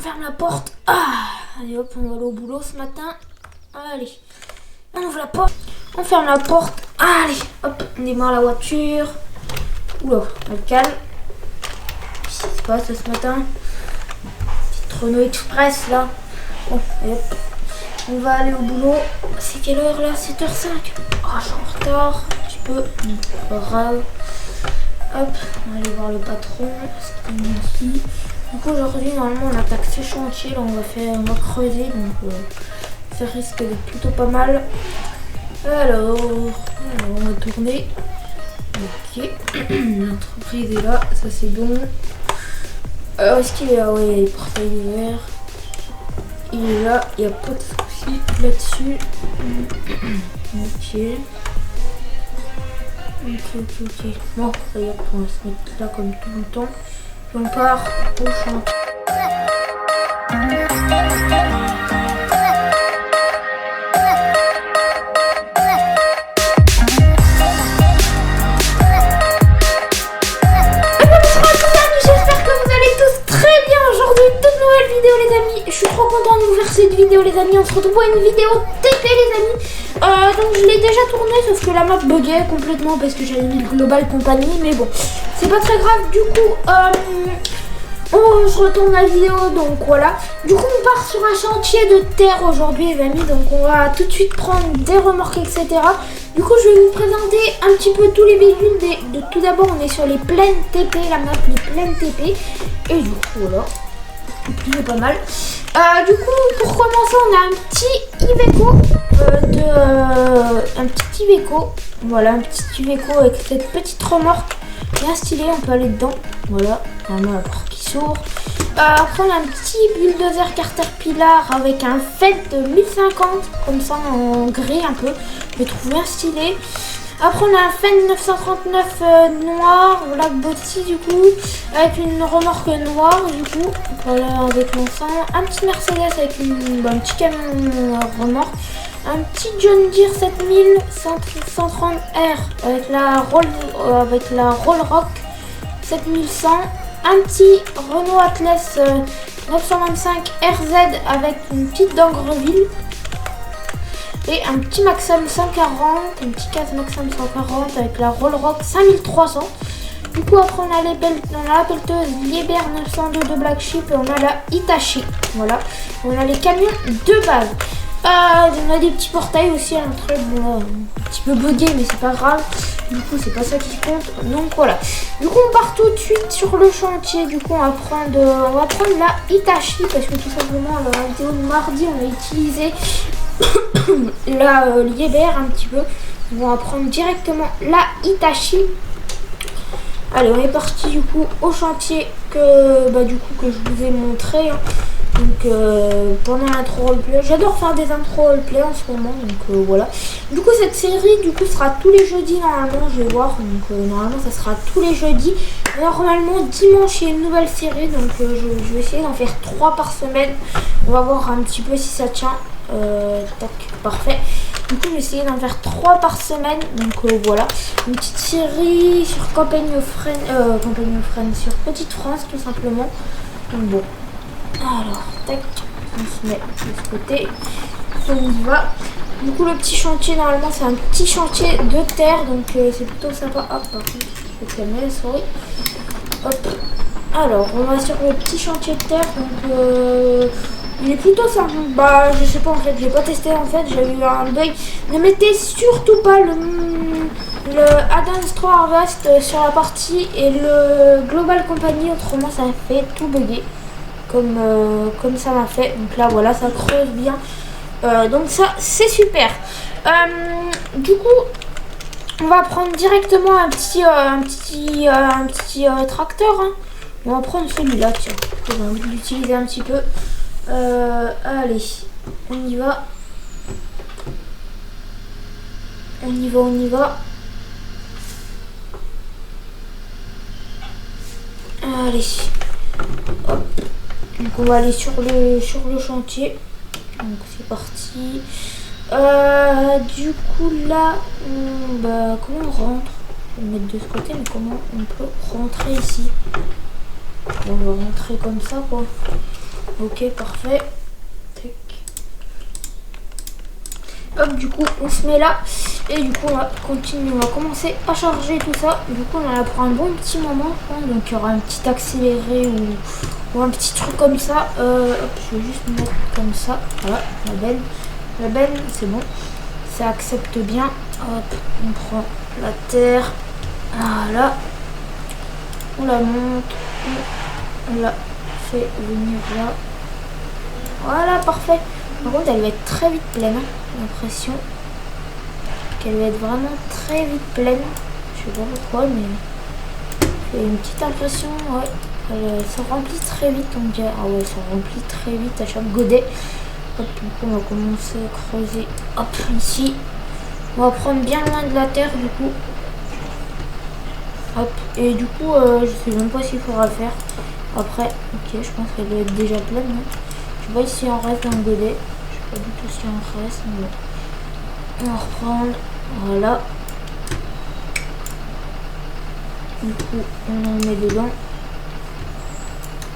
ferme la porte. Ah, allez hop, on va aller au boulot ce matin. Allez, on ouvre la porte. On ferme la porte. Allez, hop, on démarre la voiture. Oula, on calme. Qu'est-ce qui se passe ce matin? Petite Renault Express là. Bon, allez hop. On va aller au boulot. C'est quelle heure là? 7h05. Ah, je suis en retard. Un petit peu. Pas grave. Hop, on va aller voir le patron. Ce qu'il est ici. Donc aujourd'hui, normalement, on attaque ces chantiers. Là, on va creuser. Donc ça risque d'être plutôt pas mal. Alors on va tourner. Ok. L'entreprise est là. Ça, c'est bon. Alors, est-ce qu'il est là? Oui, les portails ouverts. Il est là. Il n'y a pas de souci là-dessus. Ok. Ok. Bon, ça y est, on va se mettre là comme tout le temps. Puis on part au chantier. Je suis trop contente de vous faire cette vidéo les amis, on se retrouve pour une vidéo TP les amis. Donc je l'ai déjà tournée sauf que la map buguait complètement parce que j'avais mis le global compagnie, mais bon c'est pas très grave. Du coup je retourne la vidéo, donc voilà. Du coup on part sur un chantier de terre aujourd'hui les amis, donc on va tout de suite prendre des remorques etc. Du coup je vais vous présenter un petit peu tous les véhicules. Tout d'abord on est sur les plaines TP, la map les plaines TP. Et du coup voilà, c'est pas mal. Du coup, pour commencer, on a un petit Iveco. Un petit Iveco. Voilà, un petit Iveco avec cette petite remorque bien stylée. On peut aller dedans. Voilà, on a la porte qui s'ouvre. Après, on a un petit bulldozer Caterpillar avec un Fed de 1050, comme ça en gris un peu. Je le trouve bien stylé. Après on a un Fendt 939 noir, Black Body du coup, avec une remorque noire du coup, voilà avec l'ensemble, un petit Mercedes avec un petit camion remorque, un petit John Deere 7130R avec la Roll Rock 7100, un petit Renault Atlas 925 RZ avec une petite Dangreville. Et un petit Maxam 140, un petit casse Maxam 140 avec la Roll Rock 5300. Du coup après on a la pelleteuse Liebherr 902 de Black Sheep et on a la Hitachi. Voilà, on a les camions de base. On a des petits portails aussi à l'entrée, bon, un petit peu bugué mais c'est pas grave. Du coup c'est pas ça qui compte. Donc voilà. Du coup on part tout de suite sur le chantier. Du coup on va prendre la Hitachi parce que tout simplement la vidéo de mardi on a utilisé la Liebherr un petit peu. On va prendre directement la Hitachi. Allez, on est parti du coup au chantier que je vous ai montré. Donc pendant l'intro roleplay, j'adore faire des intro roleplay en ce moment. Donc voilà. Du coup cette série sera tous les jeudis normalement. Je vais voir. Donc normalement ça sera tous les jeudis. Normalement dimanche il y a une nouvelle série. Donc je vais essayer d'en faire 3 par semaine. On va voir un petit peu si ça tient. Tac, parfait. Du coup, j'ai essayé d'en faire 3 par semaine. Donc voilà, une petite série sur Company of Friends, sur Petite France tout simplement. Donc bon, alors tac, on se met de ce côté. On y va. Du coup, le petit chantier, normalement, c'est un petit chantier de terre. Donc c'est plutôt sympa. Hop, par contre, je vais calmer la souris. Hop. Alors, on va sur le petit chantier de terre. Donc il est plutôt simple. Je sais pas en fait, j'ai pas testé en fait, j'ai eu un bug. Ne mettez surtout pas le Advanced 3 Harvest sur la partie et le Global Company, autrement ça fait tout bugger. Comme ça m'a fait. Donc là voilà, ça creuse bien. Donc ça c'est super. Du coup, on va prendre directement un petit tracteur. Hein. On va prendre celui-là, tiens. J'ai envie de l'utiliser un petit peu. Allez, on y va. On y va. Allez. Hop. Donc on va aller sur le chantier. Donc c'est parti. Du coup là, comment on rentre? Je vais me mettre de ce côté, mais comment on peut rentrer ici? On va rentrer comme ça quoi. Ok, parfait. Tac. Hop, du coup, on se met là. Et du coup, on va continuer. On va commencer à charger tout ça. Du coup, on en a pour un bon petit moment. Donc, il y aura un petit accéléré ou un petit truc comme ça. Hop, je vais juste mettre comme ça. Voilà, la benne. La benne, c'est bon. Ça accepte bien. Hop, on prend la terre. Voilà. On la monte. On la fait venir là. Voilà, parfait. Par contre, elle va être très vite pleine. J'ai l'impression qu'elle va être vraiment très vite pleine. Je sais pas pourquoi, mais j'ai une petite impression. Ouais, elle se remplit très vite. On dirait. Ah ouais, elle se remplit très vite à chaque godet. Hop, du coup, on va commencer à creuser. Hop, ici. On va prendre bien loin de la terre, du coup. Hop, et du coup, je sais même pas s'il faudra le faire. Après, ok, je pense qu'elle doit être déjà pleine. Hein. Je sais pas si on reste dans le godet. Je sais pas du tout si on reste. Mais bon. On va reprendre. Voilà. Du coup, on en met dedans.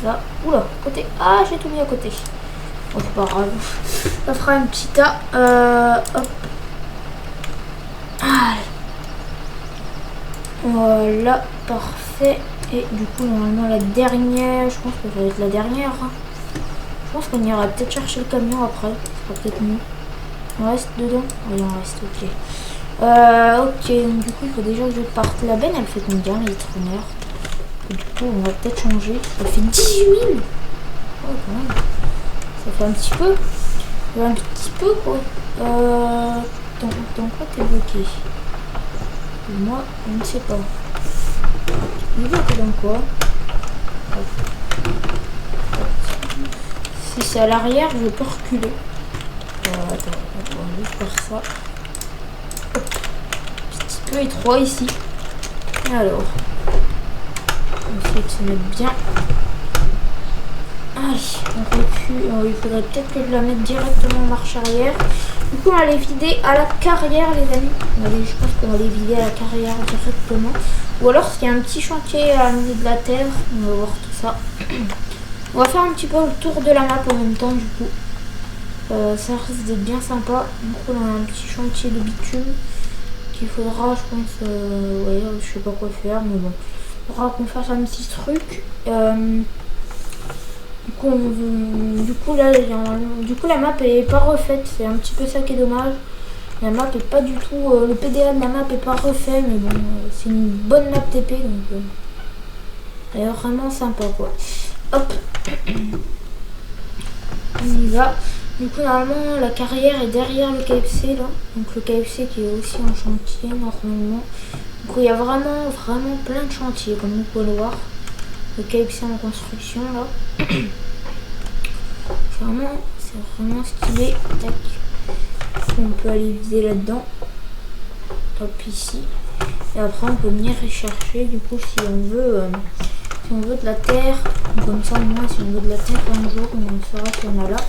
Là. Oula, côté. Ah, j'ai tout mis à côté. Bon, c'est pas grave. Ça fera un petit tas. Hop. Ah. Voilà, parfait. Et du coup, normalement, la dernière. Je pense que ça va être la dernière. Hein. Je pense qu'on ira peut-être chercher le camion après. Ça sera peut-être mieux. On reste dedans? Oui, on reste, ok. Ok, donc du coup, il faut déjà que je parte. La benne, elle fait combien, les litre-heure? Du coup, on va peut-être changer. Elle fait 18 000. Oh, quand même. Ça fait un petit peu. Ça fait un petit peu, quoi. Dans quoi t'es bloqué? Moi, je ne sais pas. Il est bloqué dans quoi? Si c'est à l'arrière, je peux reculer. Attends, on va juste faire ça. Hop. Petit peu étroit ici. Alors, on va essayer de se mettre bien. Allez, on recule. Il faudrait peut-être que je la mette directement en marche arrière. Du coup, on va les vider à la carrière, les amis. Je pense qu'on va les vider à la carrière directement. Ou alors, s'il y a un petit chantier à niveau de la terre, on va voir tout ça. On va faire un petit peu le tour de la map en même temps, du coup. Ça risque d'être bien sympa. Du coup, on a un petit chantier de bitume qu'il faudra, je pense, ouais, je sais pas quoi faire, mais bon. Il faudra qu'on fasse un petit truc. Du coup, la map est pas refaite. C'est un petit peu ça qui est dommage. La map est pas du tout. Le PDA de la map est pas refait, mais bon, c'est une bonne map TP, donc elle est vraiment sympa, quoi. Hop, on y va. Du coup, normalement, la carrière est derrière le KFC, là. Donc, le KFC qui est aussi en chantier, normalement. Donc, il y a vraiment plein de chantiers, comme vous pouvez le voir. Le KFC en construction, là. C'est vraiment stylé. Tac. On peut aller viser là-dedans. Hop, ici. Et après, on peut venir rechercher, du coup, si on veut de la terre. Comme ça, au moins, si on veut de la terre un jour, on saura qu'il y en a là.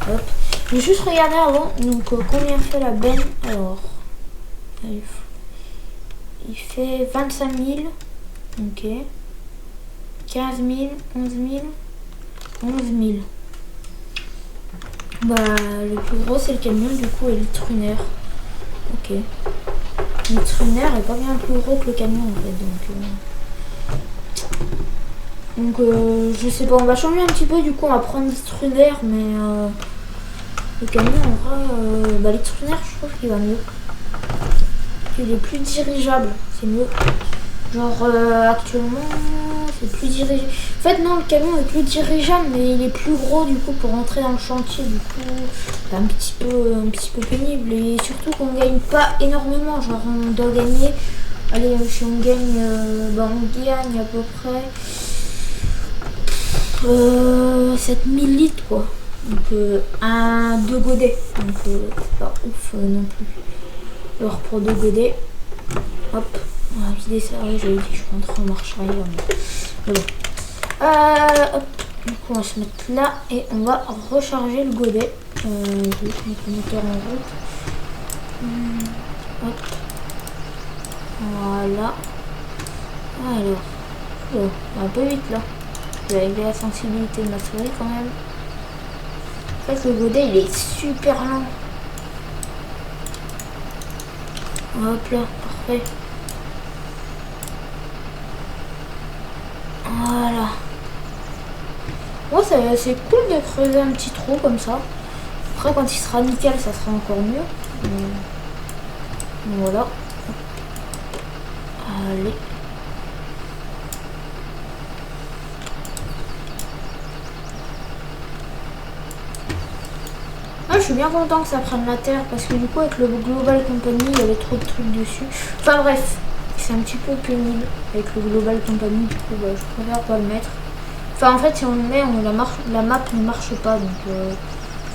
Hop. Je vais juste regarder avant. Donc, combien fait la benne? Alors, il fait 25 000. Ok. 15 000, 11 000, 11 000. Bah, le plus gros, c'est le camion, du coup, et l'Itruner. Ok. L'Itruner est pas bien plus gros que le camion, en fait. Donc, je sais pas, on va changer un petit peu, du coup, on va prendre l'Itruner, mais le camion, en vrai, bah, l'Itruner, je trouve qu'il va mieux. Il est plus dirigeable, c'est mieux. Genre, actuellement, c'est plus dirigeable. En fait, non, le camion est plus dirigeable, mais il est plus gros, du coup, pour rentrer dans le chantier. Du coup, c'est un petit peu pénible. Et surtout qu'on gagne pas énormément. Genre, on doit gagner. Allez, si on gagne, on gagne à peu près 7000 litres, quoi. Donc, 2 godets. Donc, c'est pas ouf non plus. Alors, pour 2 godets, hop. On va vider ça, oui, j'avais dit que je rentrais en marche arrière. Mais bon. Hop. Du coup, on va se mettre là et on va recharger le godet. Je vais juste mettre le moteur en route. Hop. Voilà. Alors. Oh, un peu vite là. Je vais régler la sensibilité de ma souris quand même. En fait, le godet, il est super lent. Hop là, parfait. Voilà. Moi, c'est cool de creuser un petit trou comme ça. Après, quand il sera nickel, ça sera encore mieux. Voilà. Allez. Ah, je suis bien content que ça prenne la terre parce que du coup, avec le Global Company, il y avait trop de trucs dessus. Enfin bref, c'est un petit peu pénible avec le Global Company. Du coup, bah, je préfère pas le mettre. Enfin, en fait, si on le met, la map ne marche pas, donc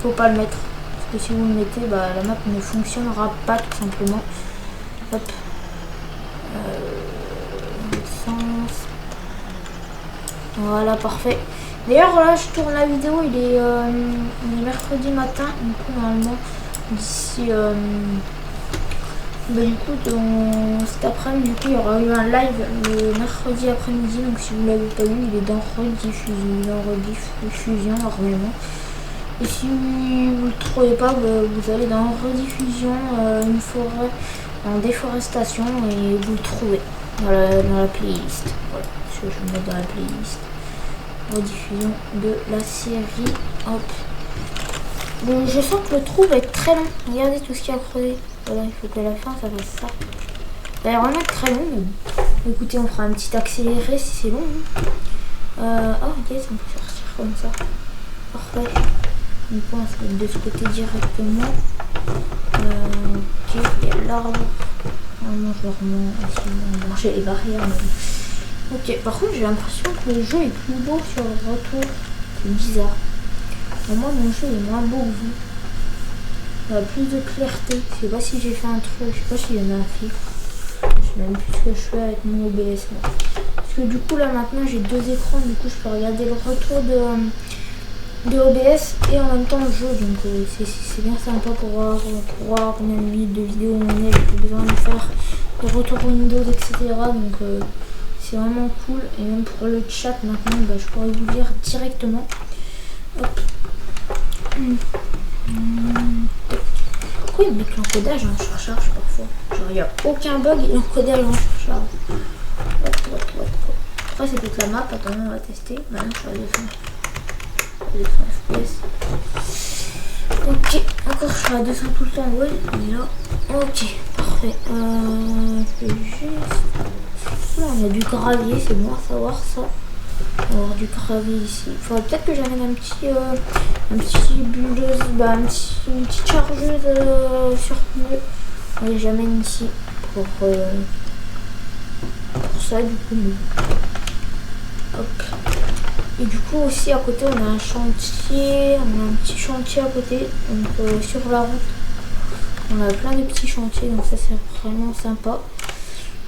faut pas le mettre. Parce que si vous le mettez, bah, la map ne fonctionnera pas tout simplement. Hop. Sens. Voilà, parfait. D'ailleurs, là, je tourne la vidéo, on est mercredi matin, du coup, normalement, d'ici, bah, du coup, cet après-midi, du coup, il y aura eu un live le mercredi après-midi, donc si vous ne l'avez pas vu, il est dans rediffusion, normalement. Et si vous ne le trouvez pas, bah, vous allez dans rediffusion, une forêt en déforestation, et vous le trouvez dans la playlist. Voilà, je vais le mettre dans la playlist. Rediffusion de la série. Hop. Bon, je sens que le trou va être très long. Regardez tout ce qu'il y a creusé. Voilà, il faut qu'à la fin ça fasse ça. Ça va vraiment être très long. Mais bon. Écoutez, on fera un petit accéléré si c'est long. Oh, ok, ça me fait sortir comme ça. Parfait. Du coup, on va se mettre de ce côté directement. Ok, il y a l'arbre. Normalement, je le remonte. J'ai les barrières. Mais... Ok, par contre, j'ai l'impression que le jeu est plus beau sur le retour. C'est bizarre. Pour moi, mon jeu est moins beau que vous. Il y a plus de clarté. Je sais pas si j'ai fait un truc. Je sais pas s'il y en a un filtre. Je sais même plus ce que je fais avec mon OBS. Moi. Parce que du coup, là, maintenant, j'ai deux écrans. Du coup, je peux regarder le retour de OBS et en même temps le jeu. Donc, c'est bien sympa pour voir combien de minutes de vidéo on est. J'ai plus besoin de faire le retour Windows, etc. Donc, c'est vraiment cool. Et même pour le chat maintenant, bah, je pourrais vous lire directement. Hop. Pourquoi ils mettent l'encodage en surcharge parfois? Genre il n'y a aucun bug et l'encodage en surcharge. Après c'est peut-être la map, attendez on va tester. Maintenant je suis à 200 FPS. Ok, encore je suis à 200 tout le temps, ouais, il est là. Ok, parfait. Je vais juste... Là, on a du gravier, c'est bon à savoir ça. On va avoir du gravier ici. Il faudrait peut-être que j'amène un petit bulleuse, bah, une petite chargeuse sur pneu. Et j'amène ici pour ça du coup. Hop. Et du coup aussi à côté on a un chantier, on a un petit chantier à côté, donc sur la route. On a plein de petits chantiers, donc ça c'est vraiment sympa.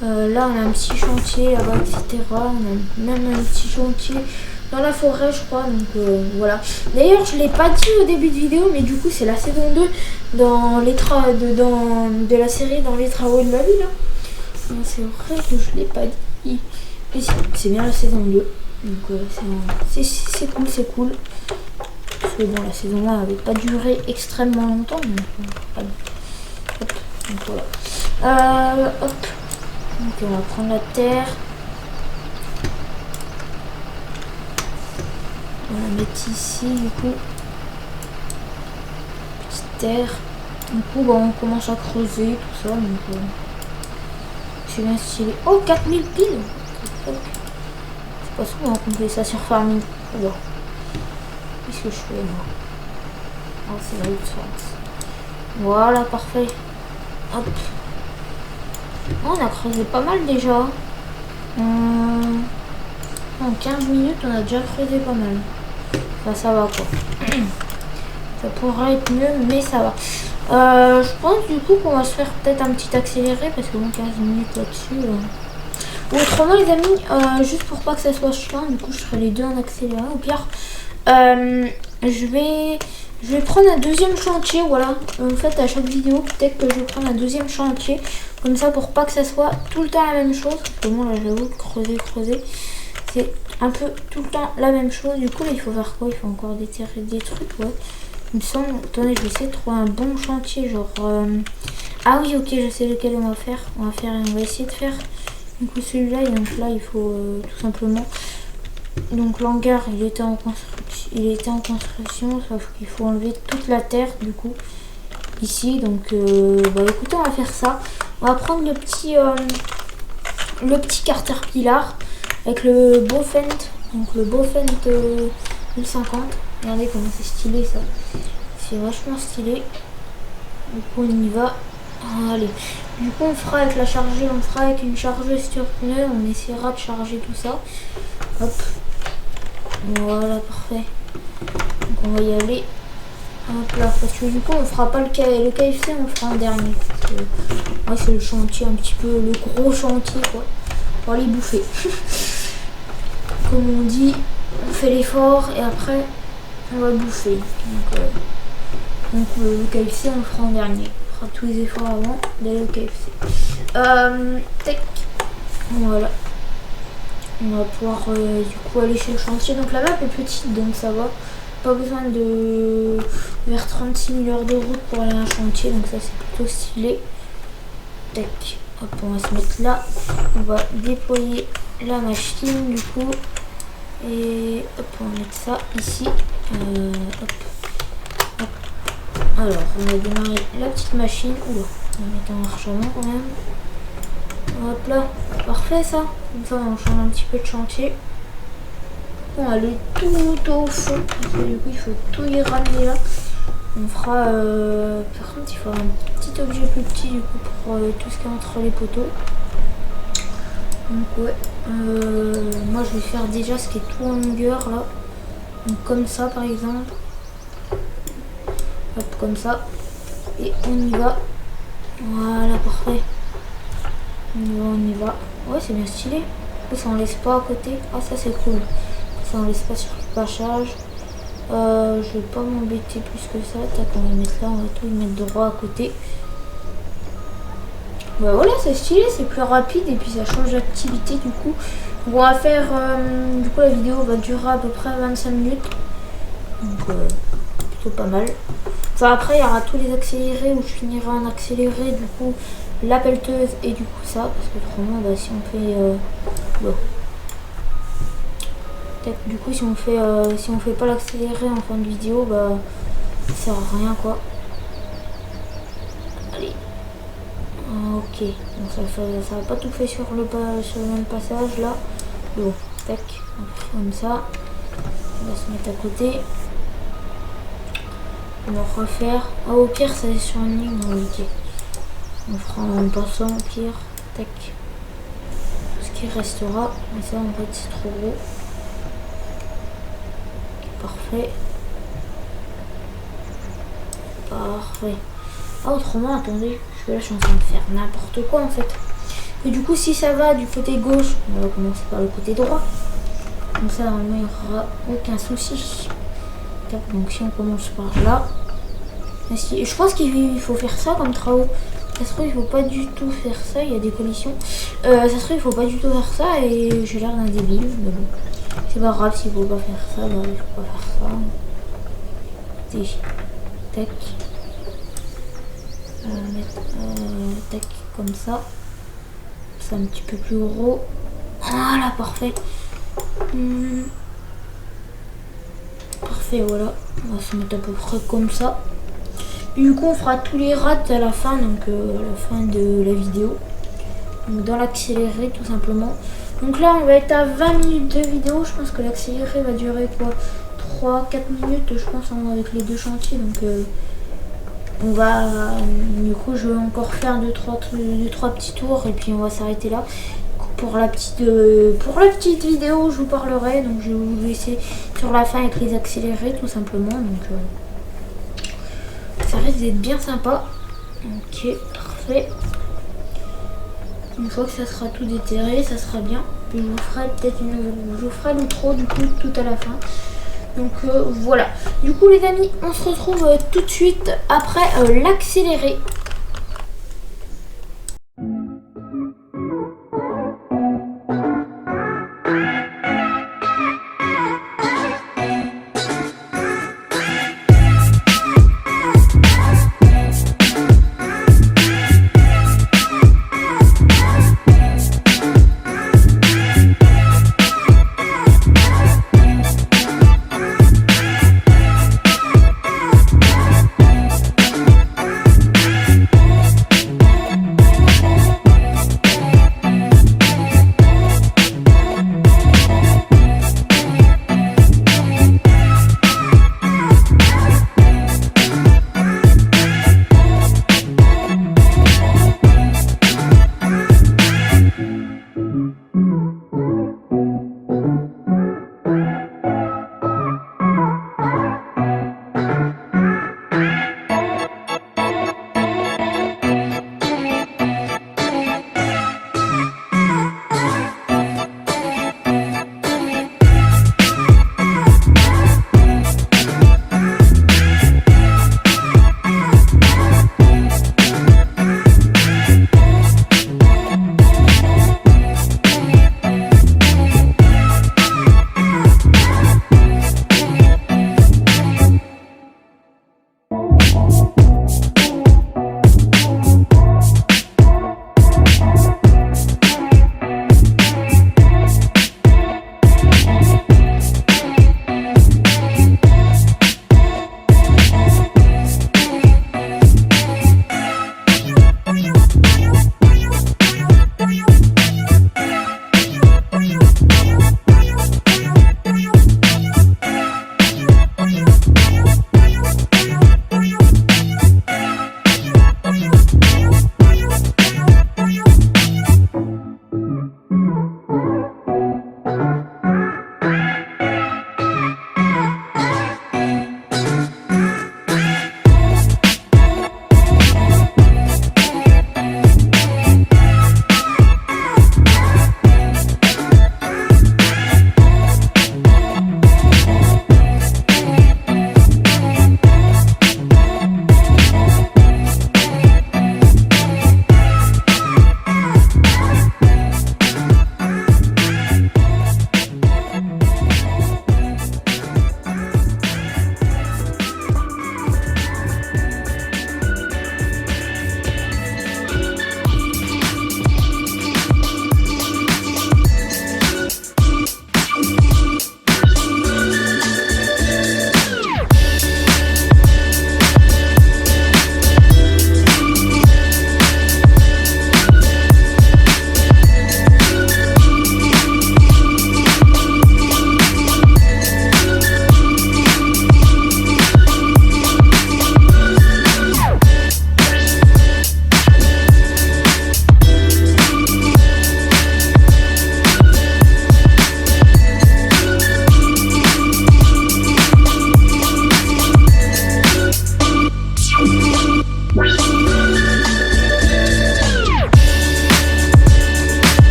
Là on a un petit chantier là-bas, etc. On a même un petit chantier dans la forêt je crois, donc voilà. D'ailleurs je l'ai pas dit au début de vidéo, mais du coup c'est la saison 2 dans les de la série Dans les travaux de la vie là. C'est vrai que je l'ai pas dit. Et c'est bien la saison 2. Donc c'est cool, c'est cool. Parce que bon la saison 1 avait pas duré extrêmement longtemps. Donc, voilà. Hop, donc voilà. Hop. Donc on va prendre la terre. On va la mettre ici du coup. Petite terre. Du coup bah, on commence à creuser tout ça. Donc c'est bien stylé. Oh 4000 piles. C'est pas souvent qu'on fait ça sur Farming. Alors, qu'est-ce que je fais moi? Ah c'est la sens. Voilà parfait. Hop. Oh, on a creusé pas mal déjà. En 15 minutes, on a déjà creusé pas mal. Enfin, ça va quoi. Ça pourrait être mieux, mais ça va. Je pense du coup qu'on va se faire peut-être un petit accéléré parce que bon, 15 minutes là-dessus. Autrement, les amis, juste pour pas que ça soit chiant, du coup, je ferai les deux en accéléré. Au pire, je vais prendre un deuxième chantier, voilà. En fait, à chaque vidéo, peut-être que je vais prendre un deuxième chantier. Comme ça, pour pas que ça soit tout le temps la même chose. Parce que moi, là, j'avoue, creuser, c'est un peu tout le temps la même chose. Du coup là il faut faire quoi? Il faut encore déterrer des trucs, ouais. Il me semble. Attendez, je vais essayer de trouver un bon chantier, genre... Ah oui, ok, je sais lequel on va faire. On va essayer de faire du coup celui-là. Et donc là il faut tout simplement... Donc l'hangar il était en construction, sauf qu'il faut enlever toute la terre du coup ici. Donc bah écoutez, on va faire ça. On va prendre le petit Caterpillar avec le Bofent, donc le Bofent 1050. Regardez comment c'est stylé ça, c'est vachement stylé. Du coup on y va. Allez, du coup on fera avec la chargée, on fera avec une chargeuse sur pneu, on essaiera de charger tout ça. Hop, voilà, parfait. Donc on va y aller. Hop là, parce que du coup on fera pas le KFC, on fera un dernier. Ouais, c'est le chantier, un petit peu le gros chantier quoi. On va les bouffer. Comme on dit, on fait l'effort et après on va bouffer. Donc le KFC on le fera en dernier. On fera tous les efforts avant d'aller au KFC. Tac. Voilà. On va pouvoir du coup aller chez le chantier. Donc la map est petite donc ça va. Pas besoin de vers 36 000 heures de route pour aller à un chantier. Donc ça c'est plutôt stylé. Tac. Hop, on va se mettre là. On va déployer la machine du coup. Et hop, on va mettre ça ici. Hop. Hop. Alors, on va démarrer la petite machine. Oula, on va mettre en marche avant quand même. Hop là, parfait ça. Comme ça, on change un petit peu de chantier. On va aller tout au fond. Parce que, du coup, il faut tout y ramener là. On fera. Par contre, il faut un petit objet plus petit du coup pour tout ce qui est entre les poteaux. Donc ouais. Moi, je vais faire déjà ce qui est tout en longueur là. Donc comme ça, par exemple. Hop, comme ça. Et on y va. Voilà, parfait. On y va. Ouais, c'est bien stylé. Ça en laisse pas à côté. Ah, ça c'est cool. Ça en laisse pas sur le pâchage. Je vais pas m'embêter plus que ça. Tac, on va mettre là, on va tout mettre droit à côté. Bah voilà, c'est stylé, c'est plus rapide et puis ça change d'activité du coup. Donc on va faire, du coup la vidéo va durer à peu près 25 minutes. Donc plutôt pas mal. Enfin après il y aura tous les accélérés où je finirai en accéléré du coup la pelleteuse et du coup ça. Parce que autrement bah, si on fait... bon. Du coup si on fait pas l'accéléré en fin de vidéo bah ça sert à rien quoi. Allez. Ok, donc ça va pas tout fait sur le même passage là. Bon, tac, on fait comme ça. On va se mettre à côté. On va refaire. Ah, au pire ça est sur une ligne, ok. On fera en passant au pire. Tac. Ce qui restera. Mais ça en fait c'est trop gros. Parfait. Parfait. Ah autrement, attendez, parce que là je suis en train de faire n'importe quoi en fait. Et du coup si ça va du côté gauche, on va commencer par le côté droit. Comme ça normalement il n'y aura aucun souci. Donc si on commence par là. Et je pense qu'il faut faire ça comme travaux. Ça se trouve il faut pas du tout faire ça, il y a des collisions. Ça se trouve il faut pas du tout faire ça et j'ai l'air d'un débile. Mais bon, c'est pas grave s'il faut pas faire ça, bah il faut pas faire ça. Tac. On va mettre tac comme ça. C'est un petit peu plus gros. Voilà, parfait. Parfait, voilà. On va se mettre à peu près comme ça. Et du coup, on fera tous les rats à la fin, donc à la fin de la vidéo. Donc dans l'accéléré, tout simplement. Donc là, on va être à 20 minutes de vidéo. Je pense que l'accéléré va durer quoi 3-4 minutes, je pense, avec les deux chantiers. Donc on va, du coup, je vais encore faire 2-3 petits tours et puis on va s'arrêter là. Pour la petite vidéo, je vous parlerai. Donc je vais vous laisser sur la fin avec les accélérés, tout simplement. Donc ça risque d'être bien sympa. Ok, parfait. Une fois que ça sera tout déterré, ça sera bien. Puis je vous ferai peut-être l'outro du coup tout à la fin. Donc voilà. Du coup les amis, on se retrouve tout de suite après l'accéléré.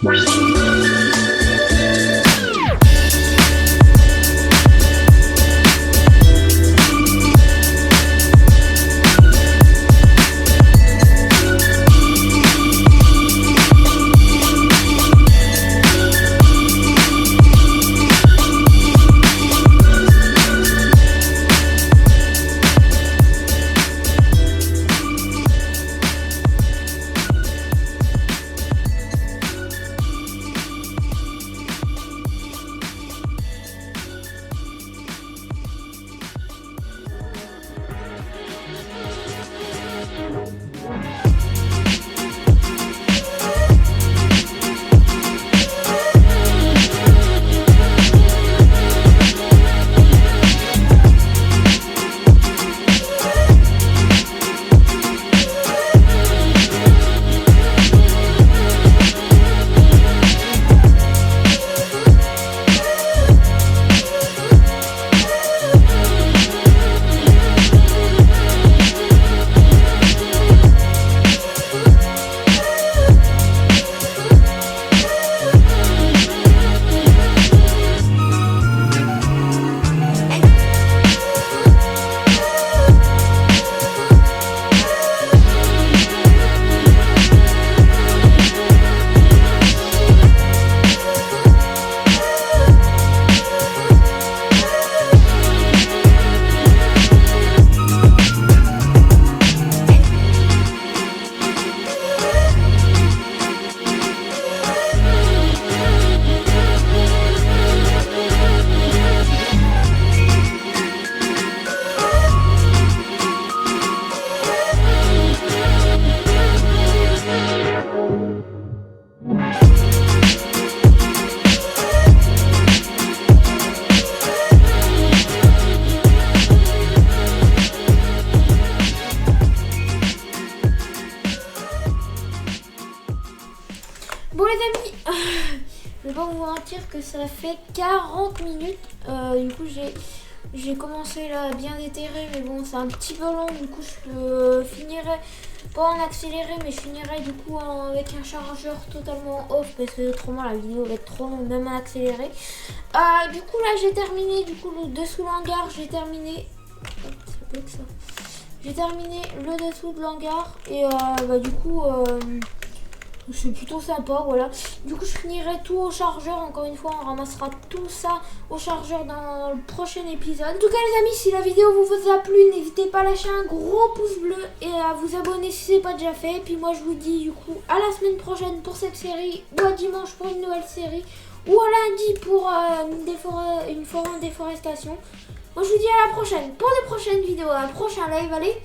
Bon les amis, je vais pas vous mentir que ça fait 40 minutes. Du coup j'ai commencé là à bien déterrer, mais bon c'est un petit peu long. Du coup je finirai pas en accéléré, mais je finirai du coup avec un chargeur totalement off parce que autrement la vidéo va être trop longue même en accéléré. Du coup là j'ai terminé du coup le dessous l'hangar, j'ai terminé. J'ai terminé le dessous de l'hangar et du coup c'est plutôt sympa, voilà. Du coup je finirai tout au chargeur. Encore une fois on ramassera tout ça au chargeur dans le prochain épisode. En tout cas les amis, si la vidéo vous a plu, n'hésitez pas à lâcher un gros pouce bleu et à vous abonner si ce n'est pas déjà fait. Et puis moi je vous dis du coup à la semaine prochaine pour cette série, ou à dimanche pour une nouvelle série, ou à lundi pour une forêt en déforestation. Moi je vous dis à la prochaine pour de prochaines vidéos, à un prochain live. Allez,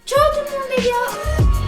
ciao tout le monde les gars.